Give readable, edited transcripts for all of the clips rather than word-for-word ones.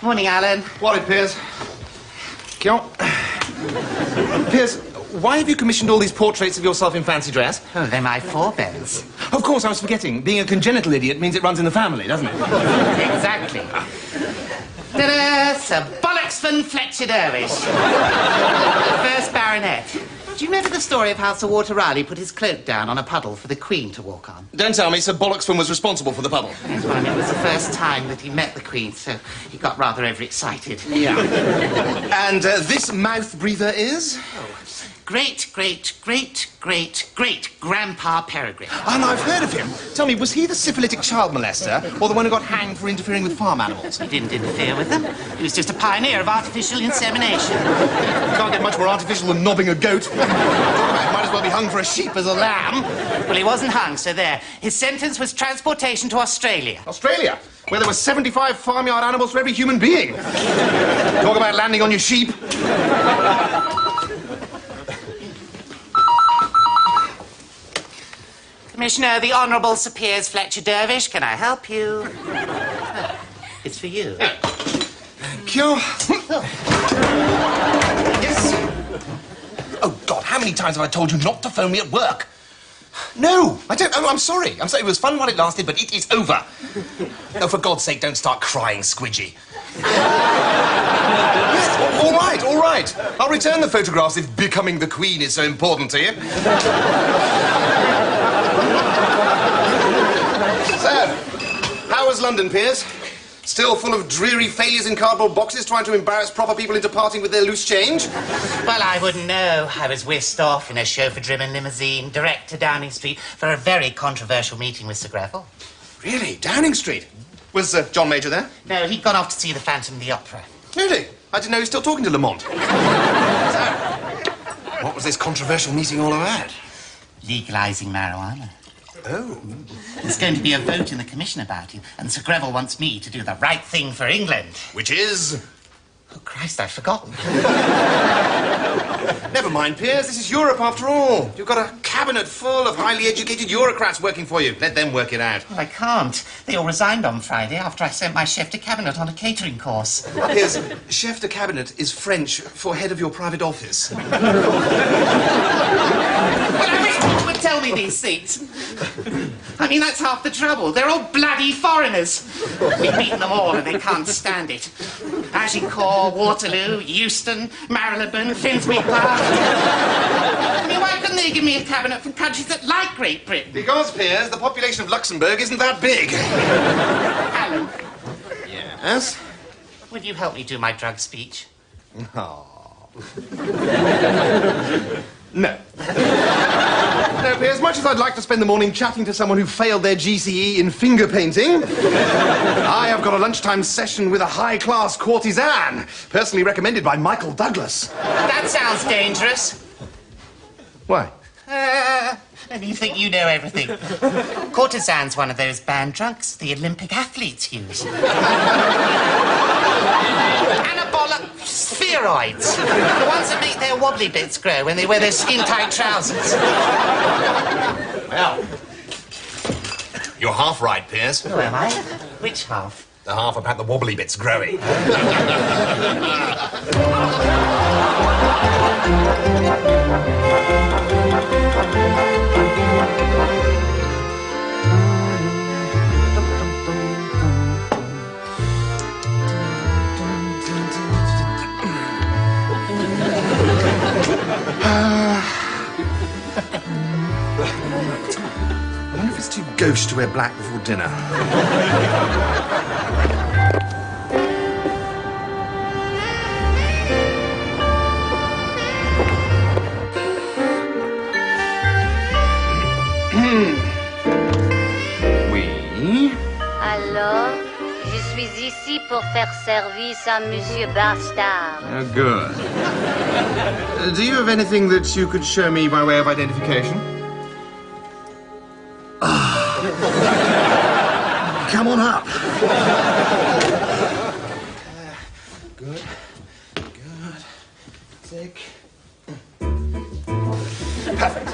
Morning, Alan. What, Piers? Piers, why have you commissioned all these portraits of yourself in fancy dress? Oh, they're my forebears. Of course, I was forgetting. Being a congenital idiot means it runs in the family, doesn't it? Exactly. Ta-da! Sir Bollocksford Fletcher Dervish. First baronet. Do you remember the story of how Sir Walter Raleigh put his cloak down on a puddle for the Queen to walk on? Don't tell me Sir Bollocksford was responsible for the puddle. Yes, well, I mean, it was the first time that he met the Queen, so he got rather overexcited. Yeah. And this mouth breather is? Great-great-great-great-great-grandpa Peregrine. Oh, no, I've heard of him. Tell me, was he the syphilitic child molester or the one who got hanged for interfering with farm animals? He didn't interfere with them. He was just a pioneer of artificial insemination. You can't get much more artificial than knobbing a goat. Might as well be hung for a sheep as a lamb. Well, he wasn't hung, so there. His sentence was transportation to Australia. Australia, where there were 75 farmyard animals for every human being. Talk about landing on your sheep. Commissioner, the Honourable Sir Piers Fletcher Dervish, can I help you? It's for you. Thank you. Yes. Oh, God, how many times have I told you not to phone me at work? No, I don't. Oh, I'm sorry. I'm sorry. It was fun while it lasted, but it is over. Oh, for God's sake, don't start crying, Squidgy. Yes, all right, all right. I'll return the photographs if becoming the Queen is so important to you. So, how was London, Piers? Still full of dreary failures in cardboard boxes trying to embarrass proper people into parting with their loose change? Well, I wouldn't know. I was whisked off in a chauffeur-driven limousine direct to Downing Street for a very controversial meeting with Sir Greville. Really? Downing Street? Was John Major there? No, he'd gone off to see the Phantom of the Opera. Really? I didn't know he was still talking to Lamont. So, what was this controversial meeting all about? Legalising marijuana. Oh. There's going to be a vote in the Commission about it, and Sir Greville wants me to do the right thing for England. Which is? Oh, Christ, I've forgotten. Never mind, Piers. This is Europe, after all. You've got a cabinet full of highly educated bureaucrats working for you. Let them work it out. Well, I can't. They all resigned on Friday after I sent my chef de cabinet on a catering course. Piers, chef de cabinet is French for head of your private office. Well, I wish people would tell me these things. I mean, that's half the trouble. They're all bloody foreigners. We've beaten them all and they can't stand it. Agincourt, Waterloo, Euston, Marylebone, Finsbury Park. I mean, why couldn't they give me a cabinet from countries that like Great Britain? Because, Piers, the population of Luxembourg isn't that big. Alan, Yes? will you help me do my drug speech? Oh. No. No, Piers, much as I'd like to spend the morning chatting to someone who failed their GCE in finger painting, I have got a lunchtime session with a high-class courtesan, personally recommended by Michael Douglas. That sounds dangerous. Why? And you think you know everything. Courtesan's one of those banned drugs the Olympic athletes use. Anabolic spheroids. The ones that make their wobbly bits grow when they wear their skin-tight trousers. Well, you're half right, Piers. Who am I? Which half? The half about the wobbly bits growing. I wonder if it's too gauche to wear black before dinner. Oui. Alors, je suis ici pour faire service à Monsieur Bastard. Oh, good. Do you have anything that you could show me by way of identification? Come on up. Good. Good. Take. Perfect.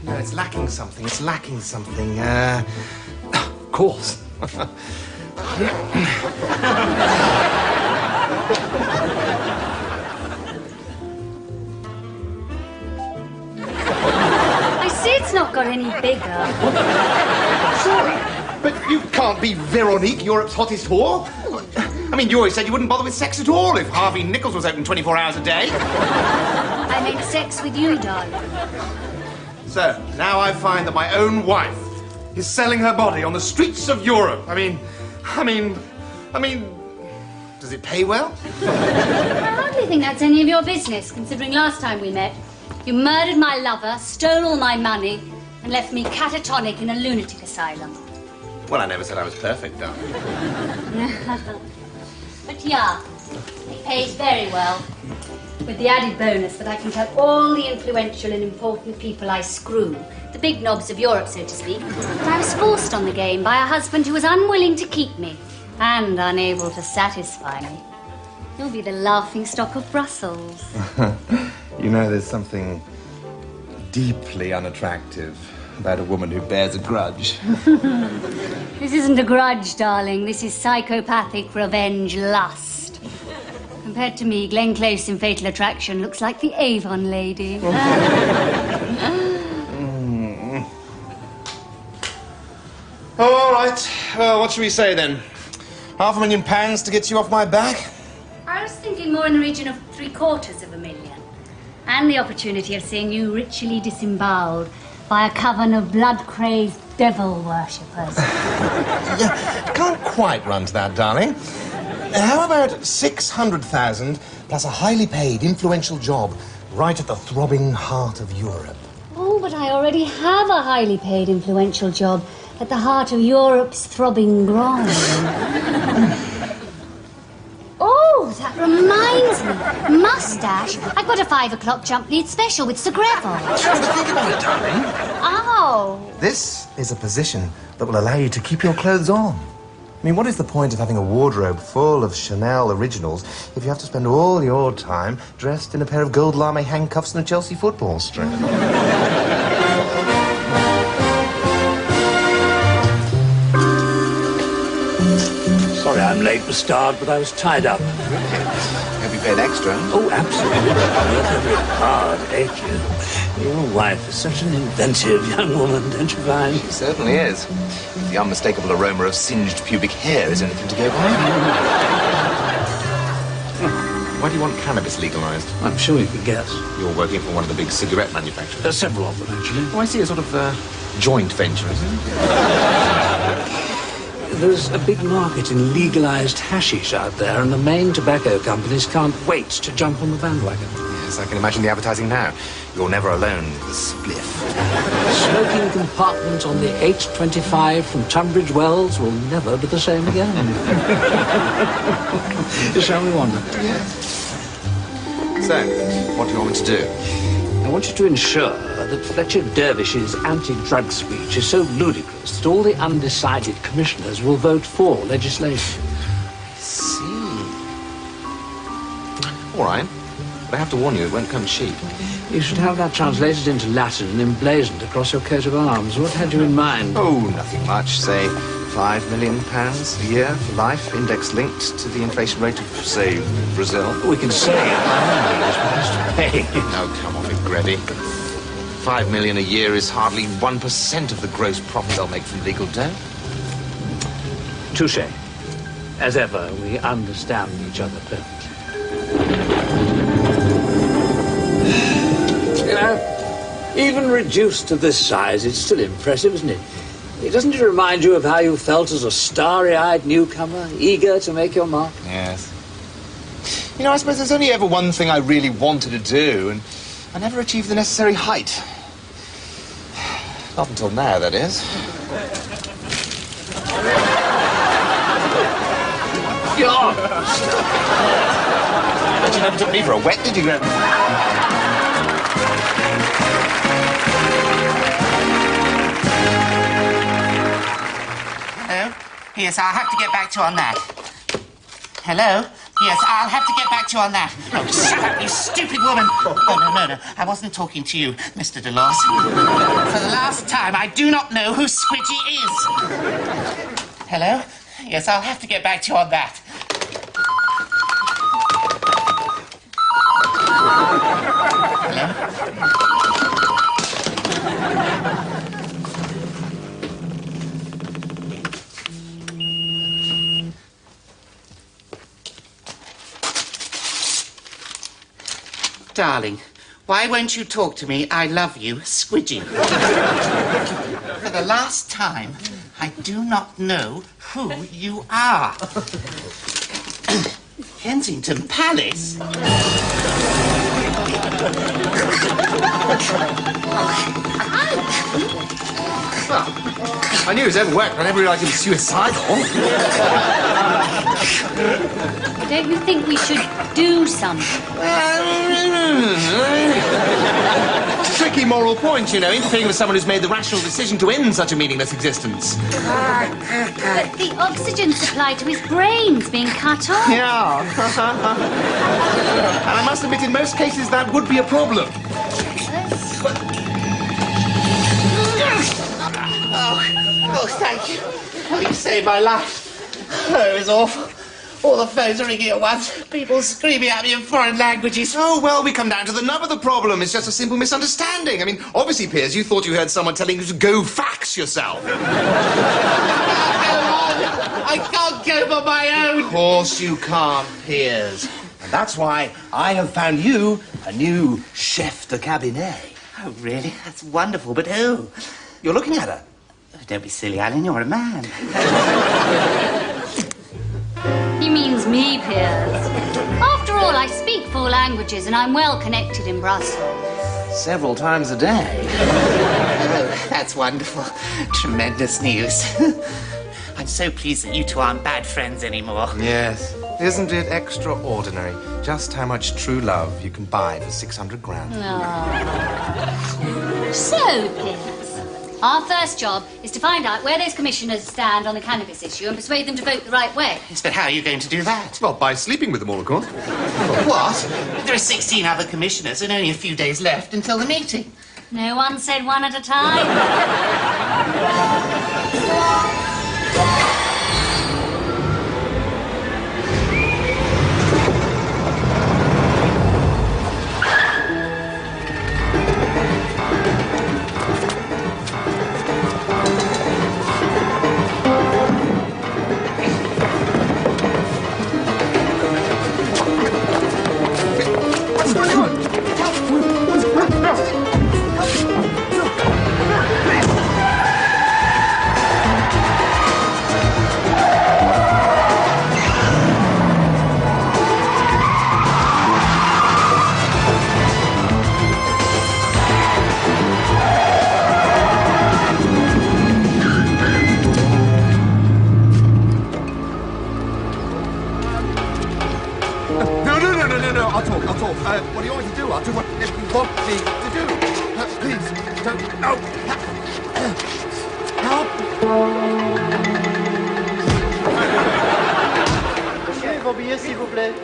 No, it's lacking something. It's lacking something. Of course. got any bigger. Surely. But you can't be Veronique, Europe's hottest whore. I mean, you always said you wouldn't bother with sex at all if Harvey Nichols was open 24 hours a day. I meant sex with you, darling. So, now I find that my own wife is selling her body on the streets of Europe. I mean, does it pay well? I hardly think that's any of your business, considering last time we met, you murdered my lover, stole all my money, and left me catatonic in a lunatic asylum. Well, I never said I was perfect, darling. But yeah, it pays very well. With the added bonus that I can tell all the influential and important people I screw, the big knobs of Europe, so to speak, that I was forced on the game by a husband who was unwilling to keep me and unable to satisfy me. You'll be the laughingstock of Brussels. You know, there's something deeply unattractive about a woman who bears a grudge. This isn't a grudge, darling. This is psychopathic revenge lust. Compared to me, Glenn Close in Fatal Attraction looks like the Avon lady. All right. Well, what should we say then? £500,000 to get you off my back? I was thinking more in the region of $750,000. And the opportunity of seeing you ritually disemboweled by a coven of blood-crazed devil worshippers. Yeah, can't quite run to that, darling. How about 600,000 plus a highly paid, influential job right at the throbbing heart of Europe? Oh, but I already have a highly paid, influential job at the heart of Europe's throbbing groin. Oh, that reminds me. Mustache. I've got a 5 o'clock jump lead special with Sir Greville. Think about it, darling. Oh. This is a position that will allow you to keep your clothes on. I mean, what is the point of having a wardrobe full of Chanel originals if you have to spend all your time dressed in a pair of gold lame handcuffs and a Chelsea football strip? Sorry I'm late, Bastard, but I was tied up. Have you paid extra? Oh, absolutely. I work every hard, ain't you? Your wife is such an inventive young woman, don't you find? She certainly is. The unmistakable aroma of singed pubic hair is anything to go by. Why do you want cannabis legalized? I'm sure you could guess. You're working for one of the big cigarette manufacturers. Several of them, actually. Oh, I see, a sort of joint venture, isn't it? There's a big market in legalized hashish out there, and the main tobacco companies can't wait to jump on the bandwagon. Yes, I can imagine the advertising now. You're never alone with a spliff. Smoking compartment on the 825 from Tunbridge Wells will never be the same again. Shall we wander? So, what do you want me to do? I want you to ensure that Fletcher Dervish's anti-drug speech is so ludicrous that all the undecided commissioners will vote for legislation. I see. All right. But I have to warn you, it won't come cheap. You should have that translated into Latin and emblazoned across your coat of arms. What had you in mind? Oh, nothing much. Say, £5 million a year for life, index linked to the inflation rate of, say, Brazil. We can say Ireland is supposed to pay. Oh, come off it, Grevy. £5 million a year is hardly 1% of the gross profit they'll make from legal dough. Touché. As ever, we understand each other perfectly. You know, even reduced to this size, it's still impressive, isn't it? Doesn't it remind you of how you felt as a starry-eyed newcomer, eager to make your mark? Yes. You know, I suppose there's only ever one thing I really wanted to do, and I never achieved the necessary height. Not until now, that is. God! But you never took me for a wet, did you, Grevy? Hello? Yes, I'll have to get back to you on that. Hello? Yes, I'll have to get back to you on that. Oh, shut up, you stupid woman. Oh, no. I wasn't talking to you, Mr. Delors. For the last time, I do not know who Squidgy is. Hello? Yes, I'll have to get back to you on that. Hello? Darling, why won't you talk to me? I love you, Squidgy. For the last time, I do not know who you are. Kensington Palace? Well, I knew he was overworked, but I never realised he was suicidal. Don't you think we should do something? It's a tricky moral point, you know, interfering with someone who's made the rational decision to end such a meaningless existence. But the oxygen supply to his brain's being cut off. Yeah. And I must admit, in most cases, that would be a problem. Oh, thank you. Oh, you saved my life. Oh, it was awful. All the phones are ringing at once. People screaming at me in foreign languages. Oh, well, we come down to the nub of the problem. It's just a simple misunderstanding. I mean, obviously, Piers, you thought you heard someone telling you to go fax yourself. I can't go by my own. Of course you can't, Piers. And that's why I have found you a new chef de cabinet. Oh, really? That's wonderful, but who? You're looking at her. Oh, don't be silly, Alan. You're a man. He means me, Piers. After all, I speak 4 languages and I'm well connected in Brussels. Several times a day. Oh, that's wonderful. Tremendous news. I'm so pleased that you two aren't bad friends anymore. Yes. Isn't it extraordinary just how much true love you can buy for 600 grand? So, Piers, our first job is to find out where those commissioners stand on the cannabis issue and persuade them to vote the right way. Yes, but how are you going to do that? Well, by sleeping with them all, of course. What? There are 16 other commissioners and only a few days left until the meeting. No one said one at a time. No, I'll talk. What do you want me to do? I'll do what you want me to do. Please, don't. No. Help. Monsieur, vos billets, s'il vous plaît.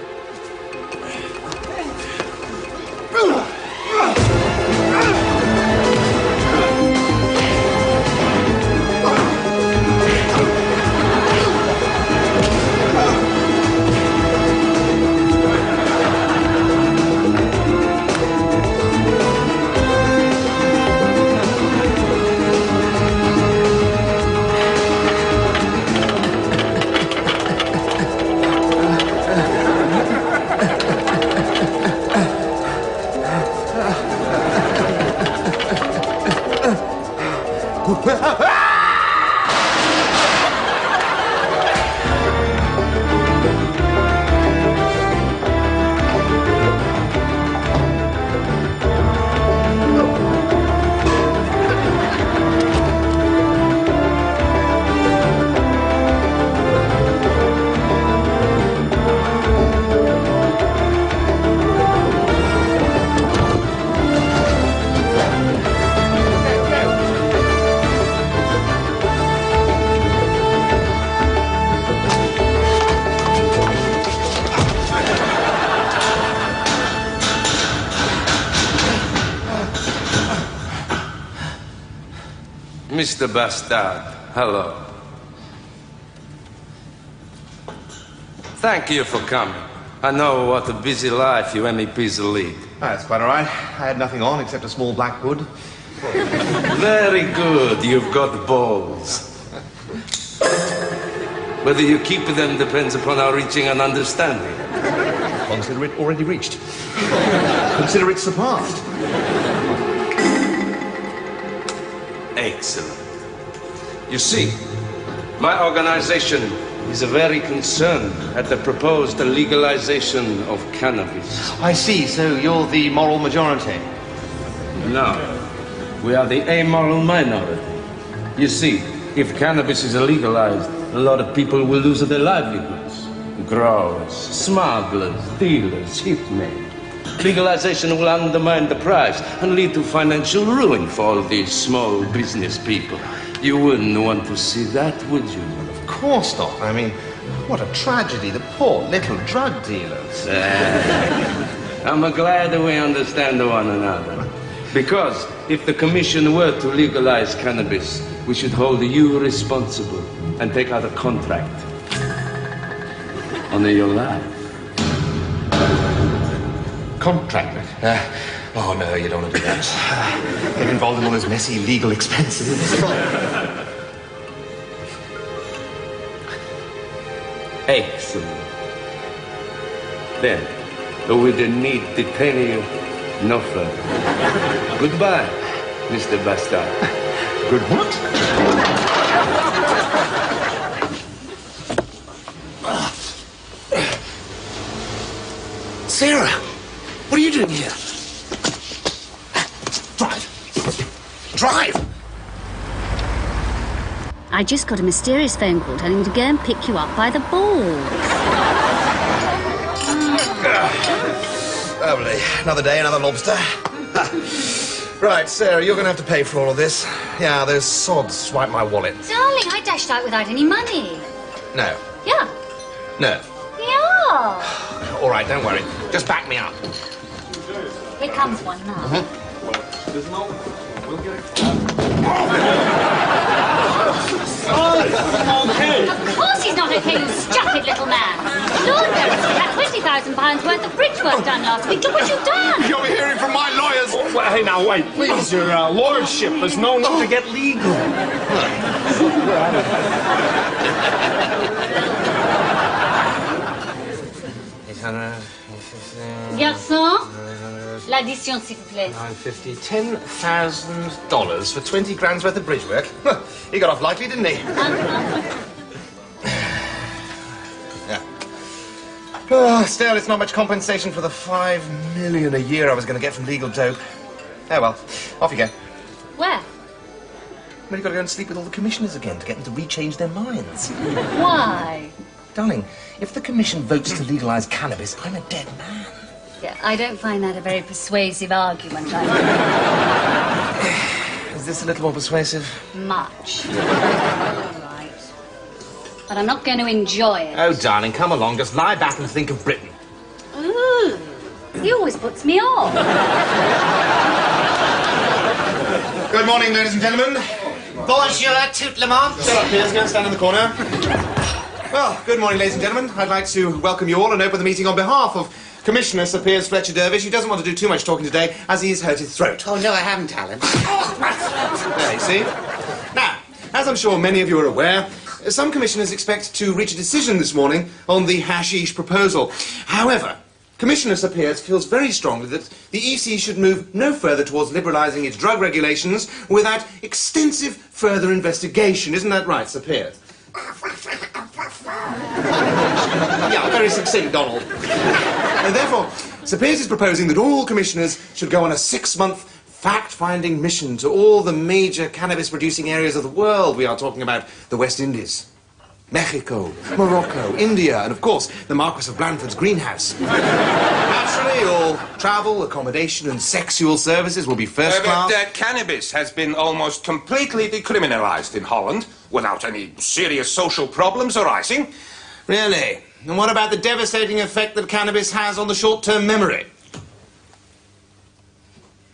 Mr. Bastard, hello. Thank you for coming. I know what a busy life you MEPs lead. That's quite all right. I had nothing on except a small black hood. Very good, you've got balls. Whether you keep them depends upon our reaching an understanding. consider it already reached. Consider it surpassed. Excellent. You see, my organization is very concerned at the proposed legalization of cannabis. I see, so you're the moral majority. No, we are the amoral minority. You see, if cannabis is legalized, a lot of people will lose their livelihoods. Growers, smugglers, dealers, hitmen. Legalization will undermine the price and lead to financial ruin for all these small business people. You wouldn't want to see that, would you? Of course not. I mean, what a tragedy. The poor little drug dealers. I'm glad that we understand one another. Because if the commission were to legalize cannabis, we should hold you responsible and take out a contract on your life. Contract? Oh, no, you don't want to do that. Get involved in all those messy legal expenses. Excellent. Then, we didn't need to detain you no further. Goodbye, Mr. Bastard. Good what? Sarah, what are you doing here? Drive. Drive! I just got a mysterious phone call telling me to go and pick you up by the balls. Lovely. Another day, another lobster. Right, Sarah, you're going to have to pay for all of this. Yeah, those sods swiped my wallet. Darling, I dashed out without any money. No. Yeah. No. Yeah. All right, don't worry. Just back me up. Here comes one now. Of course he's not okay, you stupid little man. Lord knows he had £20,000 worth of bridge work done last week. Look what you've done. You'll be hearing from my lawyers. Well, hey, now, wait, please, your lordship is no need to get legal. Garçon, l'addition, s'il vous plaît. $9.50, $10,000 for 20 grand's worth of bridge work. He got off lightly, didn't he? Yeah. Oh, still, it's not much compensation for the $5 million a year I was going to get from legal dope. Oh well, off you go. Where? Well, you've got to go and sleep with all the commissioners again to get them to rechange their minds. Why? Darling, if the commission votes to legalise cannabis, I'm a dead man. Yeah, I don't find that a very persuasive argument. Is this a little more persuasive? Much. All right. But I'm not going to enjoy it. Oh, darling, come along. Just lie back and think of Britain. Ooh, he always puts me off. Good morning, ladies and gentlemen. Bonjour, tout le monde. Shut up, Piers. Go and stand in the corner. Well, good morning, ladies and gentlemen. I'd like to welcome you all and open the meeting on behalf of Commissioner Sir Piers Fletcher Dervish, who doesn't want to do too much talking today, as he has hurt his throat. Oh, no, I haven't, Alan. There, you see? Now, as I'm sure many of you are aware, some commissioners expect to reach a decision this morning on the hashish proposal. However, Commissioner Sir Piers feels very strongly that the EC should move no further towards liberalising its drug regulations without extensive further investigation. Isn't that right, Sir Piers? Yeah, very succinct, Donald. And therefore, Sir Piers is proposing that all commissioners should go on a 6-month fact-finding mission to all the major cannabis-producing areas of the world. We are talking about the West Indies, Mexico, Morocco, India, and of course, the Marquis of Blandford's greenhouse. Naturally, all travel, accommodation, and sexual services will be first class. But cannabis has been almost completely decriminalised in Holland, without any serious social problems arising. Really? And what about the devastating effect that cannabis has on the short-term memory?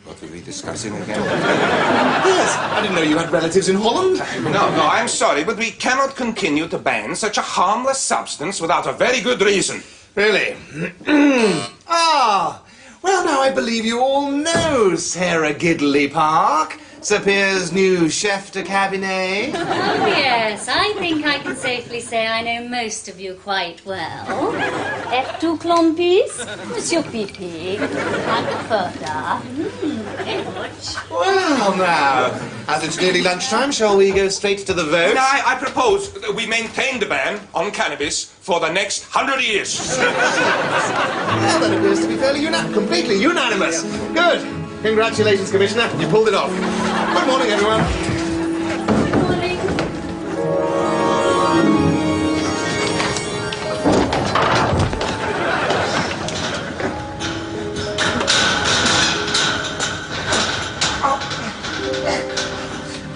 What are we discussing again? Yes, I didn't know you had relatives in Holland. No, I'm sorry, but we cannot continue to ban such a harmless substance without a very good reason. Really? Ah, well, now I believe you all know Sarah Gidley Park. Sir Pierre's new chef de cabinet. Oh, yes, I think I can safely say I know most of you quite well. F2 Clompis, Monsieur Pipi, Frankfurter. Very much. Well, now, as it's nearly lunchtime, shall we go straight to the vote? No, I propose that we maintain the ban on cannabis for the next 100 years. Well, that appears to be fairly completely unanimous. Good. Congratulations, Commissioner. You pulled it off. Good morning, everyone. Good morning.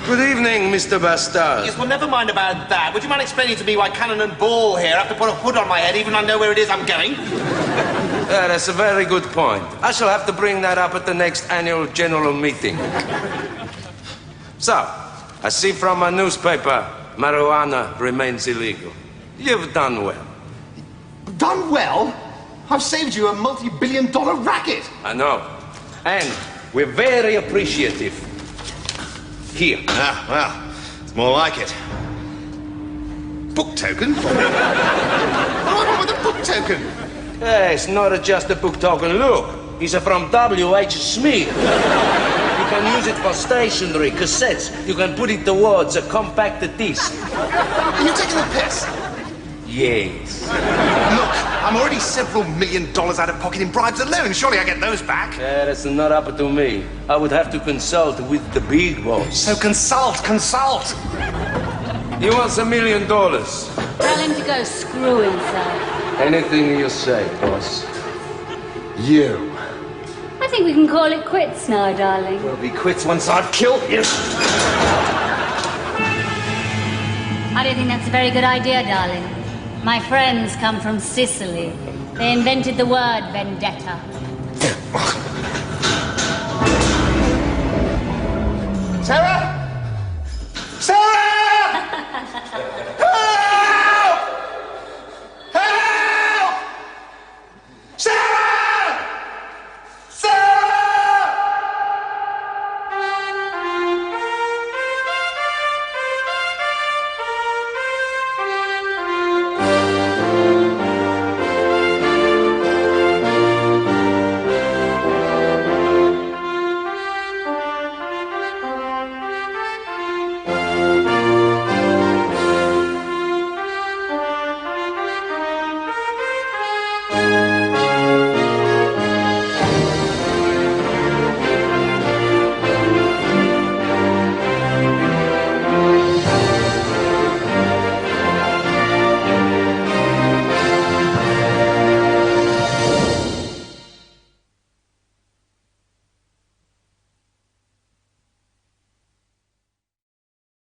Good evening, Mr. Bastard. Yes, well, never mind about that. Would you mind explaining to me why Cannon and Ball here have to put a hood on my head even though I know where it is I'm going? Yeah, that's a very good point. I shall have to bring that up at the next annual general meeting. So, I see from my newspaper, marijuana remains illegal. You've done well. Done well? I've saved you a multi-billion-dollar racket. I know. And we're very appreciative. Here. Ah, well, it's more like it. Book token? What do I want with a book token? Hey, it's not just a book token. Look, it's from W.H. Smith. You can use it for stationery, cassettes. You can put it towards a compact disc. Are you taking the piss? Yes. Look, I'm already several $1 million out of pocket in bribes alone. Surely I get those back. That's not up to me. I would have to consult with the big boss. So consult. He wants $1 million. Tell him to go screw himself. Anything you say, boss. You. I think we can call it quits now, darling. We'll be quits once I've killed you. I don't think that's a very good idea, darling. My friends come from Sicily. They invented the word vendetta. Sarah?